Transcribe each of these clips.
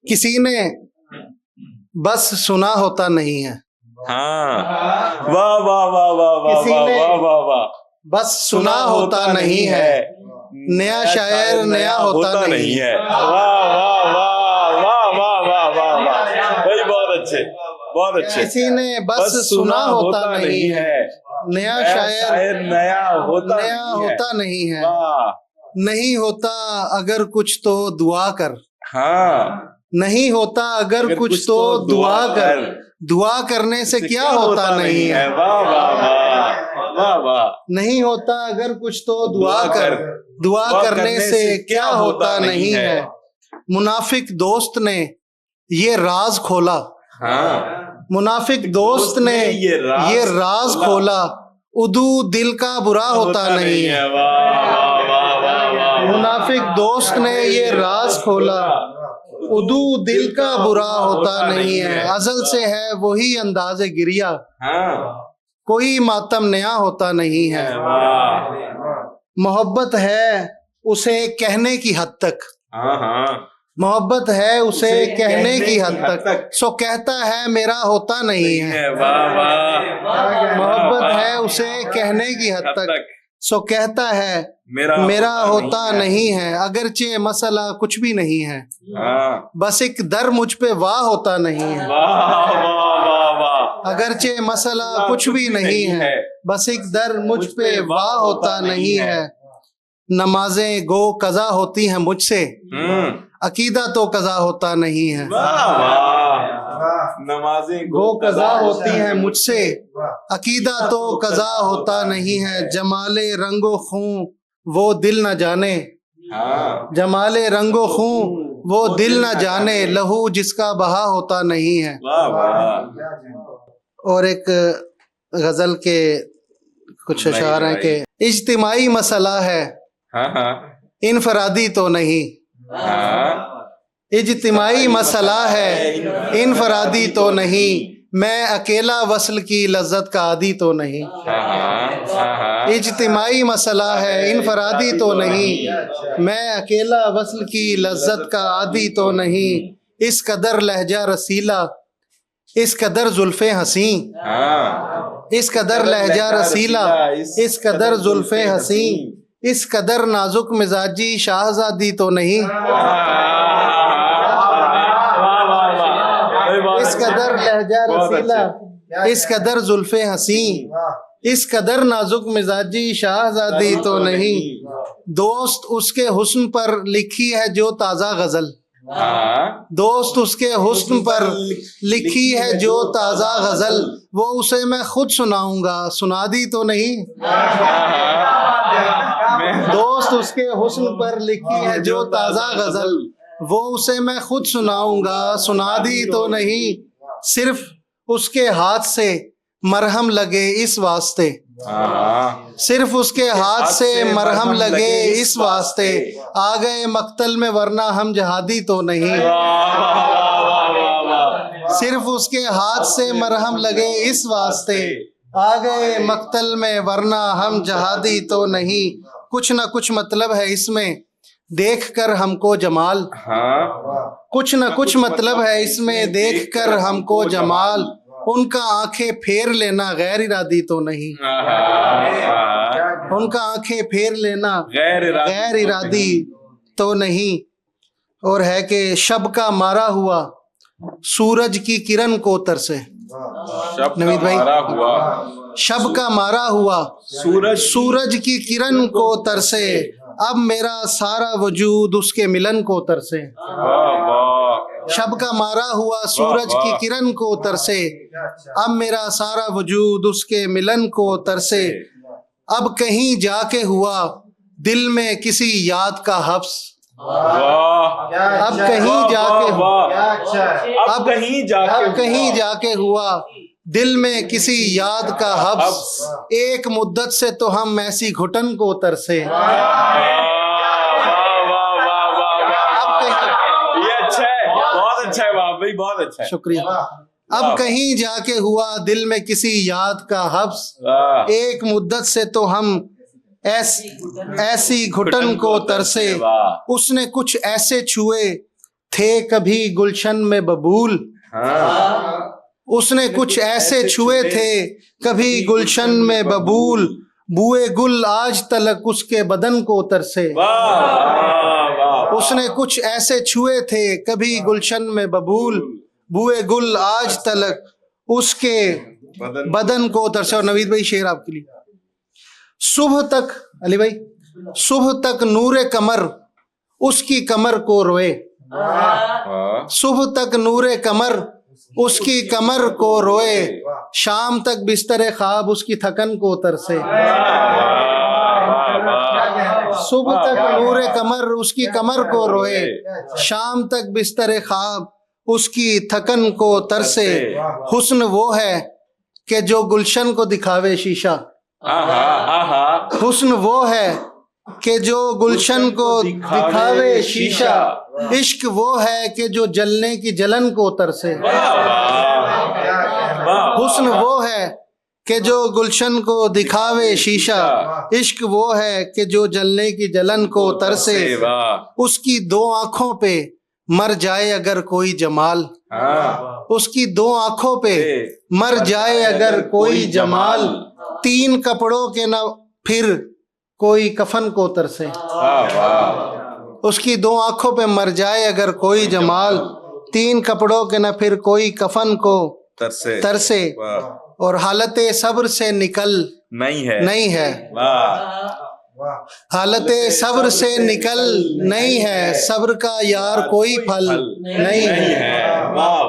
किसी ने बस सुना होता नहीं है। हाँ, वाह वाह वाह वाह वाह किसी वाह ने वाह वाह वाह। बस सुना होता नहीं है, नया शायर नया होता नहीं है। वाह वाह वाह वाह वाह वाह वाह वाह भाई, बहुत अच्छे, बहुत अच्छे। किसी ने बस सुना होता नहीं है, नया शायर नया होता नहीं है। वाह, नहीं होता अगर कुछ तो दुआ कर, हाँ, नहीं होता अगर कुछ तो दुआ कर, दुआ करने से क्या होता नहीं है। वाह वाह वाह वाह वाह। नहीं होता अगर कुछ तो दुआ कर, दुआ करने से क्या होता नहीं है। मुनाफिक दोस्त ने ये राज खोला, हाँ, मुनाफिक दोस्त ने ये राज खोला, उदू दिल का बुरा होता नहीं है। मुनाफिक दोस्त ने ये राज खोला, उदू दिल का बुरा होता नहीं है। अजल से है वही अंदाज़े गिरिया, कोई मातम नया होता नहीं है। मोहब्बत है उसे कहने की हद तक, मोहब्बत है उसे कहने की हद तक, सो कहता है मेरा होता नहीं है। मोहब्बत है उसे कहने की हद तक, सो कहता है मेरा होता नहीं है। अगरचे मसला कुछ भी नहीं है, बस एक दर मुझ पे वाह होता नहीं है। अगरचे मसला कुछ भी नहीं है, बस एक दर मुझ पे वाह होता नहीं है। नमाजें गो कज़ा होती हैं मुझसे, अकीदा तो कज़ा होता नहीं है। नमाजें गो कज़ा होती हैं मुझसे, अकीदा तो कज़ा होता नहीं है। जमाले रंगो खूं वो दिल न जाने, जमाले रंगो खूं वो दिल न जाने, लहू जिसका बहा होता नहीं है। और एक गजल के कुछ अशार हैं कि इज्तिमाई मसला है इनफरादी तो नहीं, इज्तिमाई मसला है इनफरादी तो नहीं, मैं अकेला वस्ल की लज्जत का आदी तो नहीं। इज्तिमाई मसला है इनफरादी तो नहीं, मैं अकेला वस्ल की लज्जत का आदी तो नहीं। इस कदर लहजा रसीला, इस कदर जुल्फे हसी, इस कदर लहजा रसीला, इस कदर जुल्फे हसी, इस कदर नाजुक मिजाजी शाहजादी तो नहीं। इस कदर लहजा रसीला, इस कदर जुल्फे हसी, इस कदर नाजुक मिजाजी शाहजादी तो नहीं। दोस्त उसके हुस्न पर लिखी है जो ताज़ा गजल, दोस्त उसके हुस्न पर लिखी है जो ताज़ा गजल, वो उसे मैं खुद सुनाऊंगा सुना दी तो नहीं। दोस्त उसके हुस्न पर लिखी है जो ताज़ा गजल, वो उसे मैं खुद सुनाऊंगा सुना दी तो नहीं। सिर्फ उसके हाथ से मरहम लगे इस वास्ते, सिर्फ उसके हाथ से मरहम लगे इस वास्ते, आ गए मक्तल में वरना हम जहादी तो नहीं। सिर्फ उसके हाथ से मरहम लगे इस वास्ते, आ गए मक्तल में वरना हम जहादी तो नहीं। कुछ ना कुछ मतलब है इसमें देख कर हमको जमाल, कुछ न कुछ मतलब है इसमें देख कर हमको जमाल, उनका आंखें फेर लेना गैर इरादी तो नहीं। उनका आंखें फेर लेना गैर इरादी तो नहीं। और है कि शब का मारा हुआ सूरज की किरण को तरसे, नवीद भाई, शब का मारा हुआ सूरज की किरण को तरसे, अब मेरा सारा वजूद उसके मिलन को तरसे। शब का मारा हुआ सूरज की किरण को तरसे, अब मेरा सारा वजूद उसके मिलन को तरसे। अब कहीं जाके हुआ दिल में किसी याद का हब्स, अब कहीं जाके अब कहीं जाके हुआ दिल में किसी याद का हब्स, एक मुद्दत से तो हम ऐसी घुटन को तरसे। बहुत अच्छा, शुक्रिया। अब कहीं जाके हुआ दिल में किसी याद का हब्स, एक मुद्दत से तो हम ऐसी घुटन को तरसे। उसने कुछ ऐसे छुए थे कभी गुलशन में बबूल, हाँ उसने कुछ ऐसे छुए थे कभी गुलशन में बबूल, बुए गुल आज तलक उसके बदन को तरसे। वाह वाह वाह उसने कुछ ऐसे छुए थे कभी गुलशन में बबूल, बुए गुल आज तलक उसके बदन को तरसे। और नवीद भाई शेर आपके लिए। सुबह तक, अली भाई, सुबह तक नूरे कमर उसकी कमर को रोए, सुबह तक नूरे कमर उसकी कमर को रोए, शाम तक बिस्तर ख्वाब उसकी थकन को तरसे। सुबह तक नूरे कमर उसकी कमर को रोए, शाम तक बिस्तर ख्वाब उसकी थकन को तरसे। हुस्न वो है कि जो गुलशन को दिखावे शीशा, हुस्न वो है कि जो गुलशन को दिखावे शीशा, इश्क वो है कि जो जलने की जलन को तरसे। हुस्न वो है कि जो गुलशन को दिखावे शीशा, इश्क वो है कि जो जलने की जलन को तरसे। उसकी दो आंखों पे मर जाए अगर कोई जमाल, उसकी दो आंखों पे मर जाए अगर कोई जमाल, तीन कपड़ों के न फिर कोई कफन को तरसे। उसकी दो आंखों पे मर जाए अगर कोई जमाल, तीन कपड़ों के न फिर कोई कफन को तरसे। और हालत सब्र से निकल नहीं है, हालत सब्र से निकल नहीं है, सब्र का यार कोई फल नहीं है।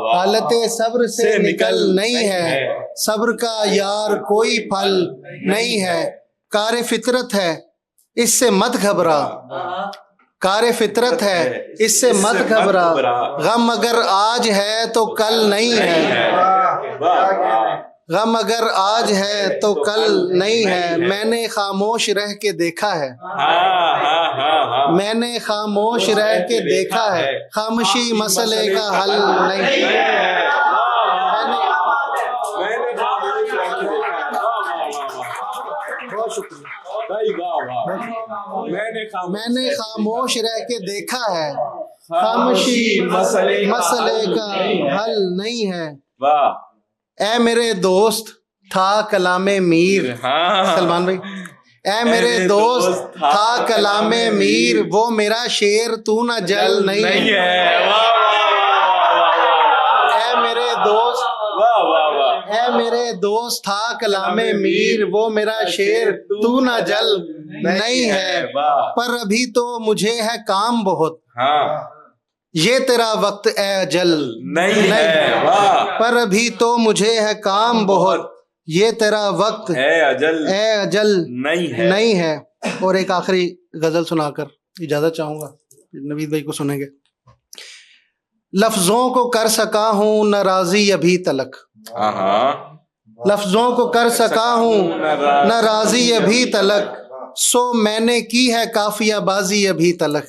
हालत सब्र से निकल नहीं है, सब्र का यार कोई फल नहीं है। कार फितरत है इससे मत घबरा, कार फितरत है इससे मत घबरा, गम अगर आज है तो कल नहीं है, गम अगर आज है तो कल नहीं है। मैंने खामोश रह के देखा है, मैंने खामोश रह के देखा है, खामोशी मसले का हल नहीं है। मैंने खामोश रह के देखा है, खामोशी मसले का हल नहीं है। ऐ मेरे दोस्त था कलामे मीर, सलमान भाई, ऐ मेरे दोस्त था कलामे मीर, वो मेरा शेर तू ना जल नहीं है। ऐ मेरे दोस्त, ऐ मेरे दोस्त था कलामे मीर, वो मेरा शेर तू ना जल नहीं है। पर अभी तो मुझे है काम बहुत, ये तेरा वक्त ए अजल नहीं है। पर अभी तो मुझे है काम बहुत, ये तेरा वक्त ए अजल नहीं है। और एक आखिरी गजल सुनाकर इजाजत चाहूंगा, नवीद भाई को सुनेंगे। लफ्जों को कर सका हूँ नाराजी अभी तलक, लफ्जों को कर सका हूँ नाराजी अभी तलक, सो मैंने की है काफिया बाजी अभी तलक।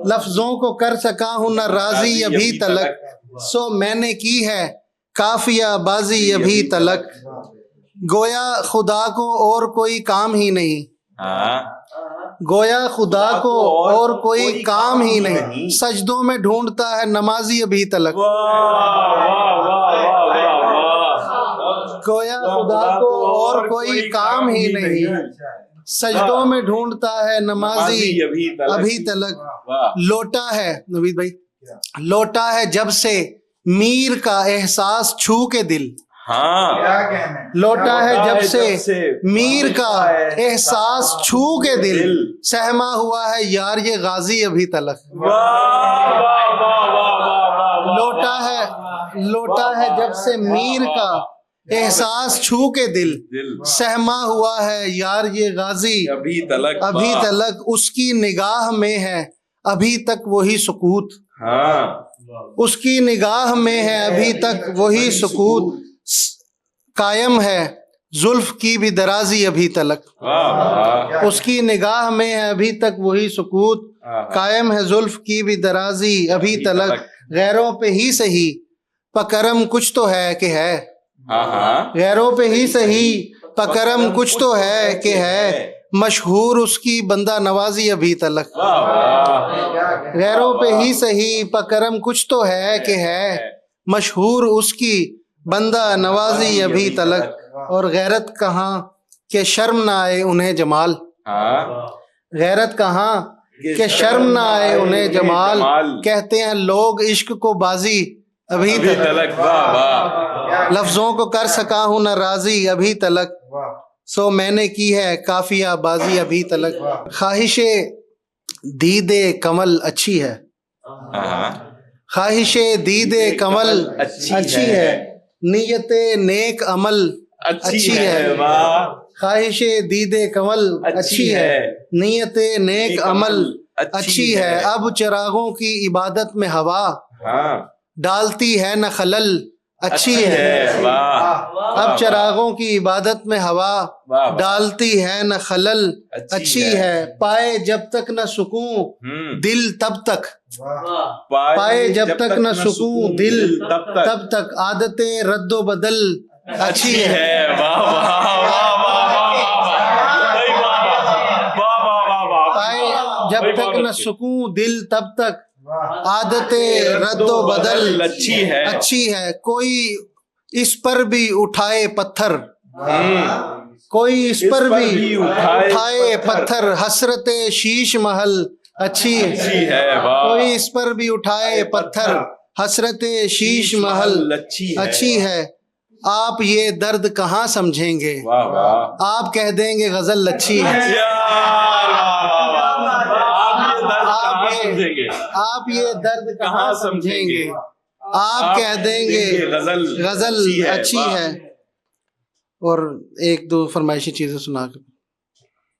लफ्जों को कर सका हूँ न राजी अभी तलक, सो मैंने की है काफिया बाजी अभी तलक। गोया खुदा को और कोई काम ही नहीं, गोया खुदा को और कोई काम ही नहीं, सजदों में ढूंढता है नमाजी अभी तलक। गोया खुदा को और कोई काम ही नहीं, सजदों में ढूंढता है नमाजी अभी तलक। लौटा है नवीद भाई, लौटा है जब से मीर का एहसास छू के दिल, लौटा है जब से मीर का एहसास छू के दिल, सहमा हुआ है यार ये गाजी अभी तलक। लौटा है जब से मीर का एहसास छू के दिल, सहमा हुआ है यार ये गाजी अभी तलक। उसकी निगाह में है अभी तक वही सुकूत, उसकी निगाह में है अभी तक वही सुकूत, कायम है जुल्फ की भी दराजी अभी तलक। उसकी निगाह में है अभी तक वही सुकूत, कायम है जुल्फ की भी दराजी अभी तलक। गैरों पे ही सही पकरम कुछ तो है कि है, गैरों पे ही सही पकरम कुछ तो है कि है, मशहूर उसकी बंदा नवाजी अभी तलक। गैरों पे ही सही पकरम कुछ तो है कि है, मशहूर उसकी बंदा नवाजी अभी तलक। और गैरत कहाँ के शर्म ना आए उन्हें जमाल, हाँ गैरत कहाँ के शर्म ना आए उन्हें जमाल। कहते हैं लोग इश्क को बाजी अभी अभी तलक, तलक, वाह वाह, लफ्जों को कर सका हूं न राजी अभी तलक। सो मैंने की है काफिया बाजी अभी तलक। ख्वाहिशे दीदे कमल अच्छी है, हाँ ख्वाहिशे दीदे कमल अच्छी है, नीयते नेक अमल अच्छी है। वाह, ख्वाहिशे दीदे कमल अच्छी है, नीयते नेक अमल अच्छी है। अब चिरागों की इबादत में हवा हाँ डालती है न खलल अच्छी है। वाह, अब चिरागों की इबादत में हवा वाह, डालती है न खलल अच्छी है। पाए जब तक न सुकून दिल तब तक, पाए जब तक न सुकून दिल तब तक आदतें रद्दो बदल अच्छी है। वाह वाह वाह पाए जब तक न सुकून दिल तब तक आदतें रद्दो बदल अच्छी है। कोई इस पर भी उठाए पत्थर, कोई इस पर भी उठाए पत्थर हसरते शीश महल अच्छी है। कोई इस पर भी उठाए पत्थर हसरते शीश महल अच्छी है। आप ये दर्द कहाँ समझेंगे, आप कह देंगे गजल अच्छी है। आप ये दर्द कहाँ समझेंगे, आप कह देंगे गजल अच्छी है। और एक दो फरमाइशी चीजें सुना कर,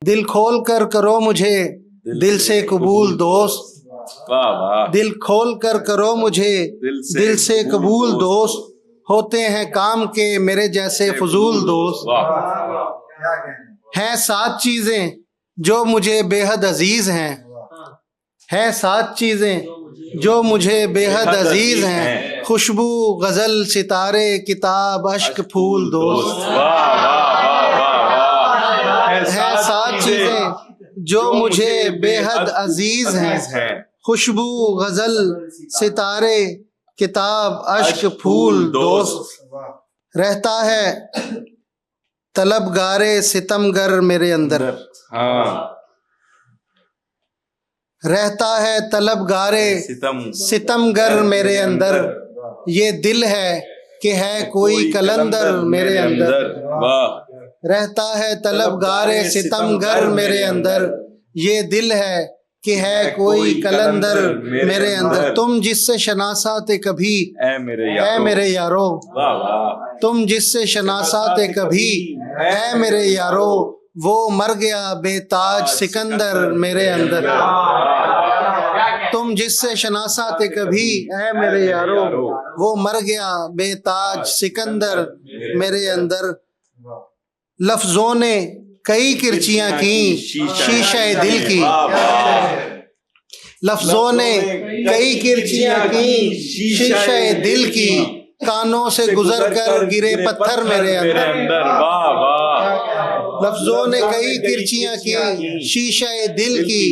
दिल खोल कर करो मुझे दिल से कबूल दोस्त, दिल खोल कर करो मुझे दिल से कबूल दोस्त। होते हैं काम के मेरे जैसे फजूल दोस्त। हैं 7 चीजें जो मुझे बेहद अजीज हैं 7 चीजें जो मुझे बेहद अजीज हैं। खुशबू गजल सितारे किताब अश्क फूल दोस्त। है 7 चीजें जो मुझे बेहद अजीज हैं, खुशबू गजल सितारे किताब अश्क फूल दोस्त। रहता है तलबगारे सितमगर मेरे अंदर, रहता है तलबगारे सितमगर मेरे अंदर। ये दिल है कि है कोई कलंदर मेरे अंदर। रहता है तलबगारे सितमगर मेरे अंदर। ये दिल है कि है कोई कलंदर मेरे अंदर। तुम जिससे शनासा थे कभी ऐ मेरे यारो, तुम जिससे शनासा थे कभी ऐ मेरे यारो। वो मर गया बेताज सिकंदर मेरे अंदर। तुम जिससे शनासा थे कभी ऐ मेरे यारो, वो मर गया बेताज सिकंदर मेरे अंदर। लफ्जों ने कई किरचियां की शीशे दिल की, लफ्जों ने कई किरचियां की शीशे दिल की। कानों से गुजर कर गिरे पत्थर मेरे अंदर। लफ्जों ने कई किरचियां की शीशे दिल की,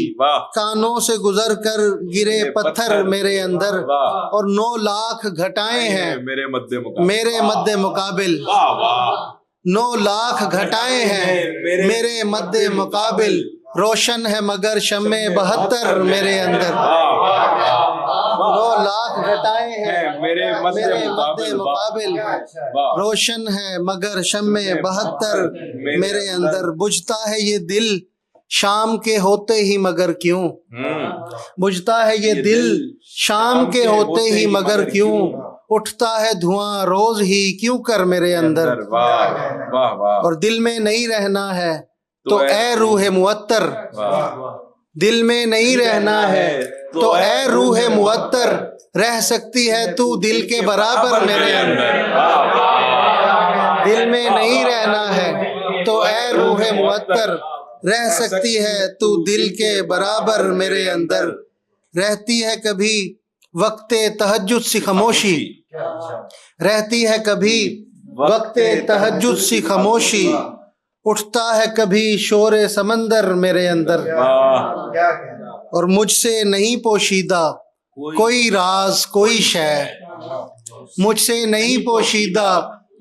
कानों से गुजर कर गिरे पत्थर मेरे अंदर। और 9 लाख घटाएं हैं मेरे मद्दे मुकाबिल, 9 लाख घटाएं हैं मेरे मद्दे मुकाबिल। रोशन है मगर शम्मे 72 मेरे अंदर। 9 लाख घटाएं हैं मेरे मद्दे मुकाबिल। रोशन है मगर शम्मे 72 मेरे अंदर। बुझता है ये दिल शाम के होते ही मगर क्यों, बुझता है ये दिल शाम के होते ही मगर क्यों। उठता है धुआं रोज ही क्यों कर मेरे अंदर। और दिल में नहीं रहना है तो ऐ रूह मुअत्तर, दिल में नहीं रहना है तो ऐ रूह मुअत्तर। रह सकती है तू दिल के बराबर मेरे अंदर। दिल में नहीं रहना है तो ऐ रूह मुअत्तर। रह सकती है तू दिल के बराबर मेरे अंदर। रहती है कभी वक्ते तहज्जुद सी खामोशी, रहती है कभी वक्ते तहज्जुद सी खामोशी। उठता है कभी शोरे समंदर मेरे अंदर। और मुझसे नहीं पोशीदा कोई राज कोई शय, मुझसे नहीं पोशीदा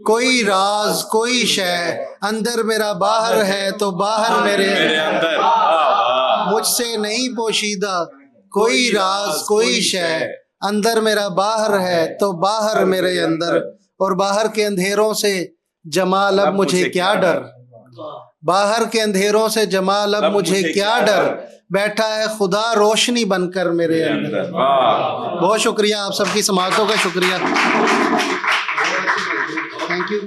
कोई राज कोई शय, अंदर मेरा बाहर है तो बाहर मेरे अंदर। वाह, मुझसे नहीं पोशीदा कोई राज कोई शय, अंदर मेरा बाहर है तो बाहर मेरे अंदर। और बाहर के अंधेरों से जमाल अब मुझे क्या डर, बाहर के अंधेरों से जमाल अब मुझे क्या डर, बैठा है खुदा रोशनी बनकर मेरे अंदर। वाह। बहुत शुक्रिया आप सबकी समातों का शुक्रिया, थैंक यू।